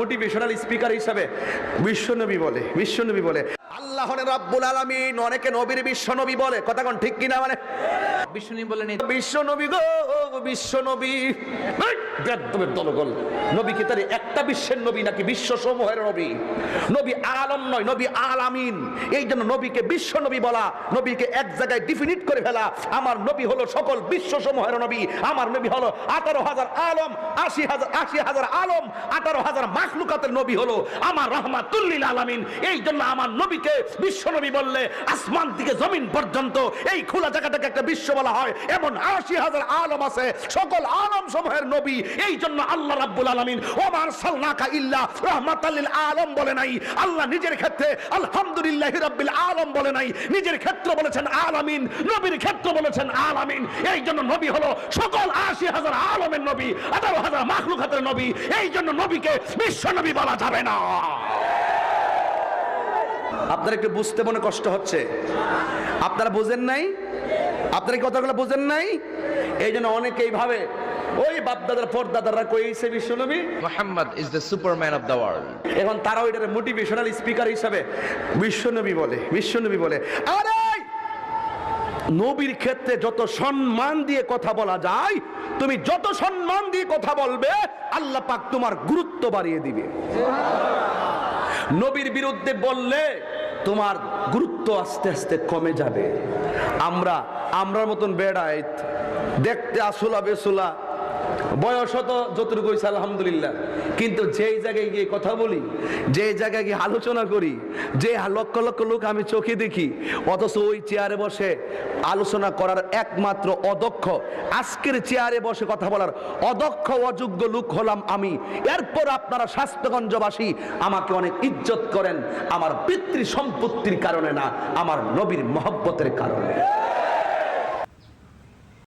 Motivational speaker হিসাবে বিশ্বনবী বলে আল্লাহ রাব্বুল আলামিন অনেকে নবীর বিশ্বনবী বলে, কথা কোন ঠিক কিনা? মানে বিষ্ণু বলেন বিশ্বনবী গো, বিশ্বনবী বেদবের দলগল। নবী কি তার একটা বিশ্বের নবী নাকি বিশ্ব সমূহের নবী? নবী আলম নয়, নবী আলামিন। এই জন্য নবীকে বিশ্বনবী বলা, নবীকে এক জায়গায় ডিফিনিট করে ফেলা। আমার নবী হলো সকল বিশ্ব সমূহের নবী। আমার নবী হলো 18,000 আলম, 80,000 আলম, 18,000 মাখলুকাতের নবী হলো আমার রাহমাতুল লিল আলামিন। এই জন্য আমার নবীকে বিশ্বনবী বললে আসমান থেকে জমিন পর্যন্ত এই খোলা জায়গাটাকে একটা বিশ্ব বলা হয়। এমন 80,000 আলম আছে, সকল আলম সমূহের নবী। এই জন্য আল্লাহ রাব্বুল আলামিন ওয়া মা আরসালনাকা ইল্লা রাহমাতাল লিল আলম বলে নাই। আল্লাহ নিজের ক্ষেত্রে আলহামদুলিল্লাহি রাব্বিল আলম বলে নাই, নিজের ক্ষেত্রে বলেছেন আলামিন, নবীর ক্ষেত্রে বলেছেন আলামিন। এই জন্য নবী হলো সকল 80,000 আলমের নবী, 18,000 মাখলুকাতের নবী। এই জন্য নবীকে বিশ্ব নবী বলা যাবে না। আপনারা একটু বুঝতে মনে কষ্ট হচ্ছে, আপনারা বুঝেন নাই, আপনারা এই কথাগুলো বুঝেন নাই। এই জন্য অনেকেই ভাবে ওই বাপদাদার পরদাদারা কইছে বিশ্বনবী Muhammad is the Superman of the world. এখন তারা ওইটারে মোটিভেশনাল স্পিকার হিসাবে বিশ্বনবী বলে। আরে নবীর ক্ষেত্রে যত সম্মান দিয়ে কথা বলা যায়, তুমি যত সম্মান দিয়ে কথা বলবে আল্লাহ পাক তোমার গুরুত্ব বাড়িয়ে দিবে। নবীর বিরুদ্ধে বললে তোমার গুরুত্ব আস্তে আস্তে কমে যাবে। আমরার মতন বেড়াইত দেখতে আসলা বেসুলা, বয়স হতো যতটুকু হইছে আলহামদুলিল্লাহ, কিন্তু যেই জায়গায় গিয়ে কথা বলি, যে জায়গায় গিয়ে আলোচনা করি, যে লক্ষ লক্ষ লোক আমি চোখে দেখি, অথচ ওই চেয়ারে বসে আলোচনা করার একমাত্র অদক্ষ, আজকের চেয়ারে বসে কথা বলার অদক্ষ অযোগ্য লোক হলাম আমি। এরপর আপনারা স্বাস্থ্যগঞ্জবাসী আমাকে অনেক ইজ্জত করেন আমার পিতৃ সম্পত্তির কারণে না, আমার নবীর মহব্বতের কারণে।